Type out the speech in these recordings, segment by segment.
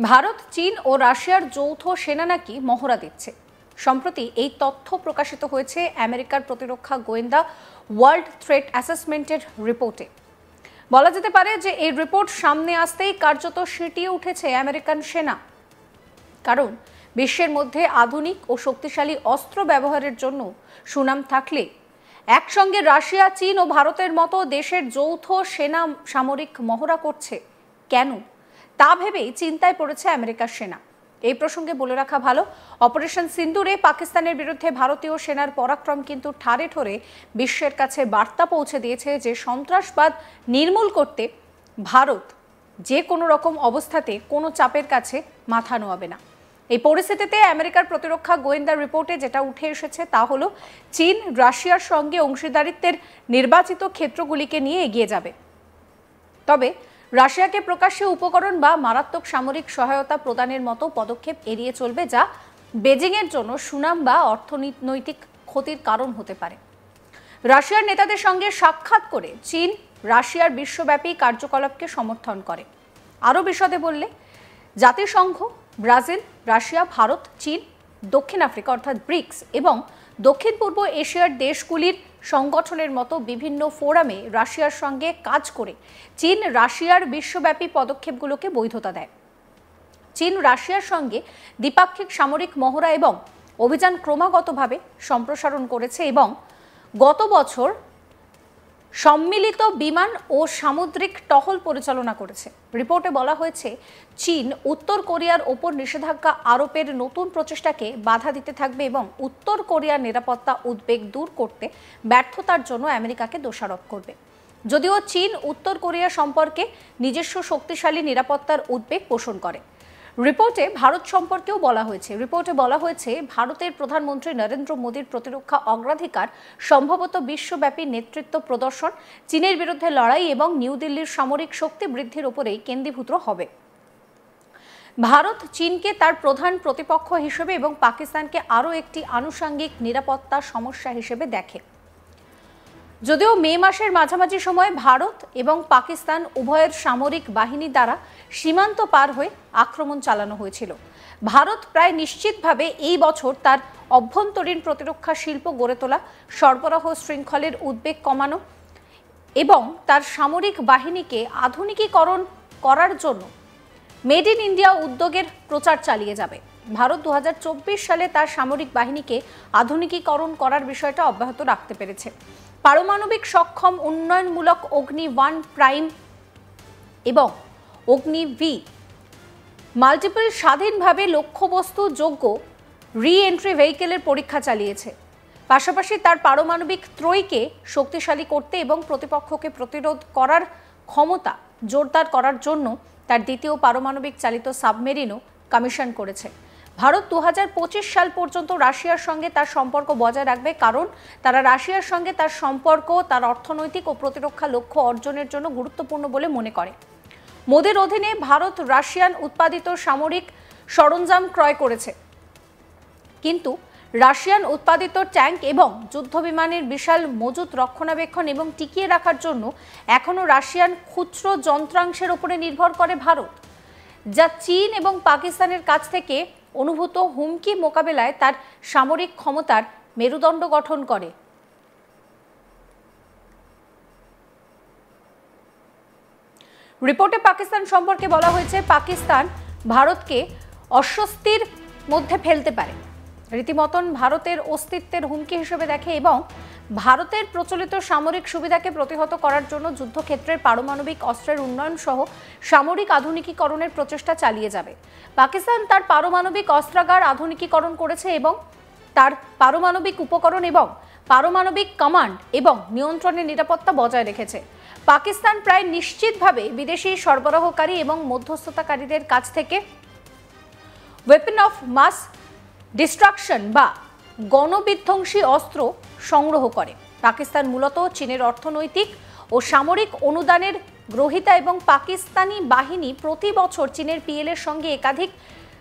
ভারত, চীন ও রাশিয়ার যৌথ সেনা নাকি মহড়া দিচ্ছে। সম্প্রতি এই তথ্য প্রকাশিত হয়েছে আমেরিকার প্রতিরক্ষা গোয়েন্দা ওয়ার্ল্ড থ্রেট অ্যাসেসমেন্টের রিপোর্টে। বলা যেতে পারে যে এই রিপোর্ট সামনে আসতেই কার্যত সিঁটিয়ে উঠেছে আমেরিকান সেনা। কারণ বিশ্বের মধ্যে আধুনিক ও শক্তিশালী অস্ত্র ব্যবহারের জন্য সুনাম থাকলে একসঙ্গে রাশিয়া, চীন ও ভারতের মতো দেশের যৌথ সেনা সামরিক মহড়া করছে কেন, তা ভেবেই চিন্তায় পড়েছে আমেরিকার সেনা। এই প্রসঙ্গে বলে রাখা ভালো, অপারেশন সিন্দুরে পাকিস্তানের বিরুদ্ধে ভারতীয় সেনার পরাক্রম কিন্তু ঠারে ঠোরে বিশ্বের কাছে বার্তা পৌঁছে দিয়েছে যে সন্ত্রাসবাদ নির্মূল করতে ভারত যে কোনো রকম অবস্থাতে কোনো চাপের কাছে মাথা নোয়াবে না। এই পরিস্থিতিতে আমেরিকার প্রতিরক্ষা গোয়েন্দা রিপোর্টে যেটা উঠে এসেছে তা হলো চীন রাশিয়ার সঙ্গে অংশীদারিত্বের নির্বাচিত ক্ষেত্রগুলিকে নিয়ে এগিয়ে যাবে, তবে রাশিয়াকে প্রকাশ্যে উপকরণ বা মারাত্মক সামরিক সহায়তা প্রদানের মতো পদক্ষেপ এড়িয়ে চলবে, যা বেজিংয়ের জন্য সুনাম বা অর্থনৈতিক ক্ষতির কারণ হতে পারে। রাশিয়ার নেতাদের সঙ্গে সাক্ষাৎ করে চীন রাশিয়ার বিশ্বব্যাপী কার্যকলাপকে সমর্থন করে। আরও বিশদে বললে জাতিসংঘ, ব্রাজিল, রাশিয়া, ভারত, চীন, দক্ষিণ আফ্রিকা অর্থাৎ ব্রিক্স এবং দক্ষিণ পূর্ব এশিয়ার দেশগুলির সংগঠনের মতো বিভিন্ন ফোরামে রাশিয়ার সঙ্গে কাজ করে চীন রাশিয়ার বিশ্বব্যাপী পদক্ষেপগুলোকে বৈধতা দেয়। চীন রাশিয়ার সঙ্গে দ্বিপাক্ষিক সামরিক মহড়া এবং অভিযান ক্রমাগতভাবে সম্প্রসারণ করেছে এবং গত বছর সম্মিলিত বিমান ও সামুদ্রিক টহল পরিচালনা করেছে। রিপোর্টে বলা হয়েছে চীন উত্তর কোরিয়ার ওপর নিষেধাজ্ঞা আরোপের নতুন প্রচেষ্টাকে বাধা দিতে থাকবে এবং উত্তর কোরিয়ার নিরাপত্তা উদ্বেগ দূর করতে ব্যর্থতার জন্য আমেরিকাকে দোষারোপ করবে। যদিও চীন উত্তর কোরিয়া সম্পর্কে নিজস্ব শক্তিশালী নিরাপত্তার উদ্বেগ পোষণ করে। রিপোর্টে ভারত সম্পর্কেও বলা হয়েছে ভারতের প্রধানমন্ত্রী নরেন্দ্র মোদীর প্রতিরক্ষা অগ্রাধিকার সম্ভবত বিশ্বব্যাপী নেতৃত্ব প্রদর্শন, চীনের বিরুদ্ধে লড়াই এবং নিউ দিল্লির সামরিক শক্তি বৃদ্ধির উপরেই কেন্দ্রীভূত হবে। ভারত চীনকে তার প্রধান প্রতিপক্ষ হিসেবে এবং পাকিস্তানকে আরও একটি আনুষঙ্গিক নিরাপত্তা সমস্যা হিসেবে দেখে। যদিও মে মাসের মাঝামাঝি সময় ভারত এবং পাকিস্তান উভয়ের সামরিক বাহিনী দ্বারা সীমান্ত পার হয়ে আক্রমণ চালানো হয়েছিল। ভারত প্রায় নিশ্চিতভাবে এই বছর তার অভ্যন্তরীণ প্রতিরক্ষা শিল্প গড়ে তোলা, সরবরাহ শৃঙ্খলের উদ্বেগ কমানো এবং তার সামরিক বাহিনীকে আধুনিকীকরণ করার জন্য মেড ইন ইন্ডিয়া উদ্যোগের প্রচার চালিয়ে যাবে। ভারত 2024 সালে তার সামরিক বাহিনীকে আধুনিকীকরণ করার বিষয়টা অব্যাহত রাখতে পেরেছে। পারমাণবিক সক্ষম উন্নয়নমূলক অগ্নি-1 প্রাইম এবং অগ্নি-V মাল্টিপল স্বাধীনভাবে লক্ষ্যবস্তু যোগ্য রি-এন্ট্রি ভেহিকেলের পরীক্ষা চালিয়েছে। পাশাপাশি তার পারমাণবিক ত্রয়ীকে শক্তিশালী করতে এবং প্রতিপক্ষকে প্রতিরোধ করার ক্ষমতা জোরদার করার জন্য তার দ্বিতীয় পারমাণবিক চালিত সাবমেরিনও কমিশন করেছে। ভারত 2025 সাল পর্যন্ত রাশিয়ার সঙ্গে তার সম্পর্ক বজায় রাখবে, কারণ তারা রাশিয়ার সঙ্গে তার সম্পর্ক তার অর্থনৈতিক ও প্রতিরক্ষা লক্ষ্য অর্জনের জন্য গুরুত্বপূর্ণ বলে মনে করে। মোদির অধীনে ভারত রাশিয়ান উৎপাদিত সামরিক সরঞ্জাম ক্রয় করেছে, কিন্তু রাশিয়ান উৎপাদিত ট্যাঙ্ক এবং যুদ্ধবিমানের বিশাল মজুত রক্ষণাবেক্ষণ এবং টিকিয়ে রাখার জন্য এখনও রাশিয়ান খুচরো যন্ত্রাংশের উপরে নির্ভর করে ভারত, যা চীন এবং পাকিস্তানের কাছ থেকে অনুভূত হুমকি মোকাবেলায় তার সামরিক ক্ষমতার মেরুদণ্ড গঠন করে। রিপোর্টে পাকিস্তান সম্পর্কে বলা হয়েছে পাকিস্তান ভারতকে অস্বস্তির মধ্যে ফেলতে পারে, রীতিমতন ভারতের অস্তিত্বের হুমকি হিসেবে দেখে এবং ভারতের প্রচলিত সামরিক সুবিধাকে প্রতিহত করার জন্য যুদ্ধক্ষেত্রের পারমাণবিক অস্ত্রের উন্নয়ন সহ সামরিক আধুনিকীকরণের প্রচেষ্টা চালিয়ে যাবে। পাকিস্তান তার পারমাণবিক অস্ত্রাগার আধুনিকীকরণ করেছে এবং তার পারমাণবিক উপকরণ এবং পারমাণবিক কমান্ড এবং নিয়ন্ত্রণের নিরাপত্তা বজায় রেখেছে। পাকিস্তান প্রায় নিশ্চিতভাবে বিদেশি সরবরাহকারী এবং মধ্যস্থতাকারীদের কাছ থেকে ওয়েপন অফ মাস ডিস্ট্রাকশন বা গণবিধ্বংসী অস্ত্র সংগ্রহ করে। পাকিস্তান মূলত চীনের অর্থনৈতিক ও সামরিক অনুদানের গ্রহীতা এবং পাকিস্তানি বাহিনী প্রতি বছর চীনের PLA এর সঙ্গে একাধিক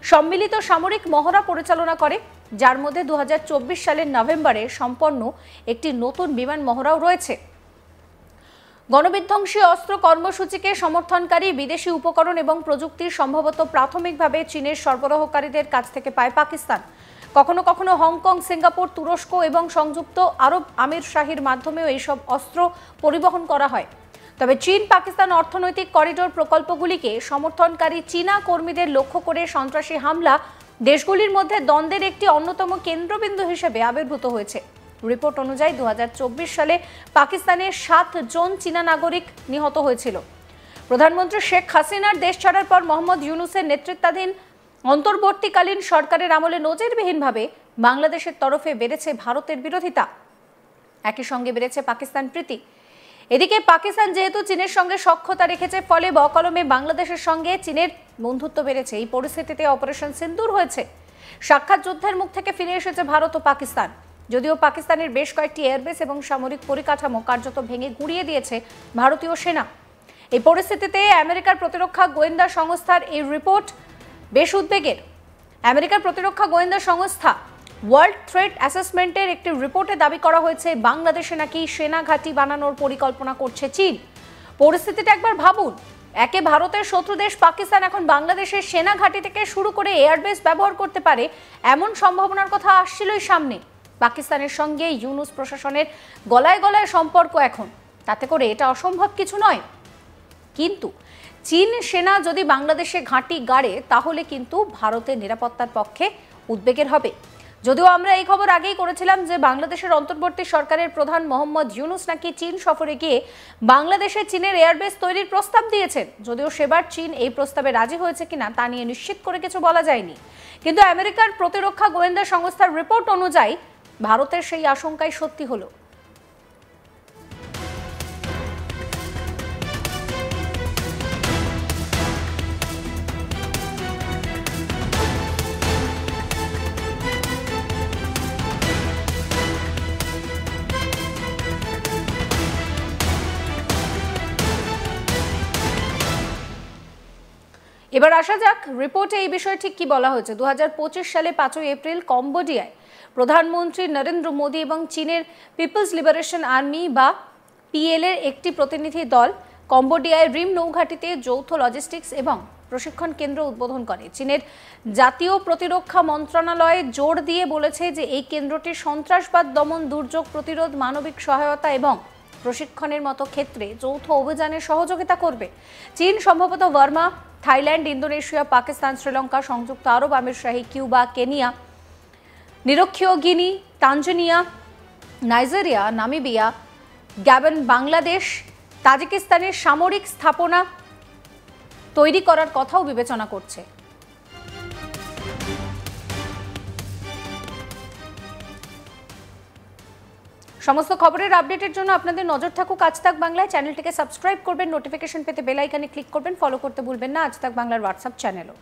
সম্মিলিত সামরিক মহড়া পরিচালনা করে, যার মধ্যে 2024 সালের নভেম্বরে সম্পন্ন একটি নতুন বিমান মহড়াও রয়েছে। গণবিধ্বংসী অস্ত্র কর্মসূচিকে সমর্থনকারী বিদেশি উপকরণ এবং প্রযুক্তির সম্ভবত প্রাথমিকভাবে চীনের সরবরাহকারীদের কাছ থেকে পায় পাকিস্তান। কখনো কখনো হংকং, সিঙ্গাপুর, তুরস্ক এবং সংযুক্ত আরব আমিরশাহীর মাধ্যমেও এইসব অস্ত্র পরিবহন করা হয়। তবে চীন পাকিস্তান অর্থনৈতিক করিডোর প্রকল্পগুলিকে সমর্থনকারী চীনা কর্মীদের লক্ষ্য করে সন্ত্রাসী হামলা দেশগুলির মধ্যে দ্বন্দ্বের একটি অন্যতম কেন্দ্রবিন্দু হিসেবে আবির্ভূত হয়েছে। রিপোর্ট অনুযায়ী 2024 সালে পাকিস্তানের 7 জন চীনা নাগরিক নিহত হয়েছিল। প্রধানমন্ত্রী শেখ হাসিনার দেশ ছাড়ার পর মোহাম্মদ ইউনূসের নেতৃত্বাধীন অন্তর্বর্তীকালীন সরকারের আমলে নজিরবিহীনভাবে বাংলাদেশের তরফে বেড়েছে ভারতের বিরোধিতা, একই সঙ্গে বেড়েছে পাকিস্তান প্রীতি। এদিকে পাকিস্তান যেহেতু চীনের সঙ্গে সখ্যতা রেখেছে, ফলে বকলমে বাংলাদেশের সঙ্গে চীনের বন্ধুত্ব বেড়েছে। এই পরিস্থিতিতে অপারেশন সিন্দুর হয়েছে। সাক্ষাৎ যুদ্ধের মুখ থেকে ফিরে এসেছে ভারত ও পাকিস্তান। যদিও পাকিস্তানের বেশ কয়েকটি এয়ারবেস এবং সামরিক পরিকাঠামো কার্যত ভেঙে গুঁড়িয়ে দিয়েছে ভারতীয় সেনা। এই পরিস্থিতিতে আমেরিকার প্রতিরক্ষা গোয়েন্দা সংস্থার এই রিপোর্ট বেশ উদ্বেগের। আমেরিকার প্রতিরক্ষা গোয়েন্দা সংস্থা ওয়ার্ল্ড থ্রেট অ্যাসেসমেন্টের একটি রিপোর্টে দাবি করা হয়েছে বাংলাদেশে নাকি সেনা ঘাঁটি বানানোর পরিকল্পনা করছে চীন। পরিস্থিতিটা একবার ভাবুন, একে ভারতের শত্রু দেশ পাকিস্তান এখন বাংলাদেশের সেনা ঘাঁটি থেকে শুরু করে এয়ারবেস ব্যবহার করতে পারে, এমন সম্ভাবনার কথা আসছিলই সামনে। পাকিস্তানের সঙ্গে ইউনূস প্রশাসনের গলায় গলায় সম্পর্ক এখন, তাতে করে এটা অসম্ভব কিছু নয়। কিন্তু চীন সেনা যদি বাংলাদেশে ঘাঁটি গাড়ে তাহলে কিন্তু ভারতের নিরাপত্তার পক্ষে উদ্বেগের হবে। যদিও আমরা এই খবর আগেই করেছিলাম যে বাংলাদেশের অন্তর্বর্তী সরকারের প্রধান মোহাম্মদ ইউনূস নাকি চীন সফরে গিয়ে বাংলাদেশে চীনের এয়ারবেস তৈরির প্রস্তাব দিয়েছেন। যদিও সেবার চীন এই প্রস্তাবে রাজি হয়েছে কিনা তা নিয়ে নিশ্চিত করে কিছু বলা যায়নি। কিন্তু আমেরিকার প্রতিরক্ষা গোয়েন্দা সংস্থার রিপোর্ট অনুযায়ী ভারতের সেই আশঙ্কাই সত্যি হলো। এবার আসা যাক রিপোর্টে এই বিষয়ে ঠিক কি বলা হয়েছে। 2025 সালে 5 এপ্রিল কম্বোডিয়ায় প্রধানমন্ত্রী নরেন্দ্র মোদী এবং চীনের পিপলস লিবারেশন আর্মি বা পিএল-এর একটি প্রতিনিধি দল কম্বোডিয়ায় রিম নৌঘাটিতে যৌথ লজিস্টিক্স এবং প্রশিক্ষণ কেন্দ্র উদ্বোধন করে। চীনের জাতীয় প্রতিরক্ষা মন্ত্রণালয় জোর দিয়ে বলেছে যে এই কেন্দ্রটি সন্ত্রাসবাদ দমন, দুর্যোগ প্রতিরোধ, মানবিক সহায়তা এবং প্রশিক্ষণের মতো ক্ষেত্রে যৌথ অভিযানে সহযোগিতা করবে। চীন সম্ভবত Burma, Thailand, Indonesia, Pakistan, Sri Lanka, সংযুক্ত আরব আমিরশাহী, কিউবা, কেনিয়া, নিরক্ষীয় Guinea, Tanzania, Nigeria, Namibia, Gabon, Bangladesh, তাজিকিস্তানের সামরিক স্থাপনা তৈরি করার কথাও বিবেচনা করছে। সমস্ত খবরের আপডেটের জন্য আপনাদের নজর থাকুক আজ তাক বাংলায়। চ্যানেলটিকে সাবস্ক্রাইব করবেন, নোটিফিকেশন পেতে বেল আইকনে ক্লিক করবেন, ফলো করতে ভুলবেন না আজ তাক বাংলার হোয়াটসঅ্যাপ চ্যানেলও।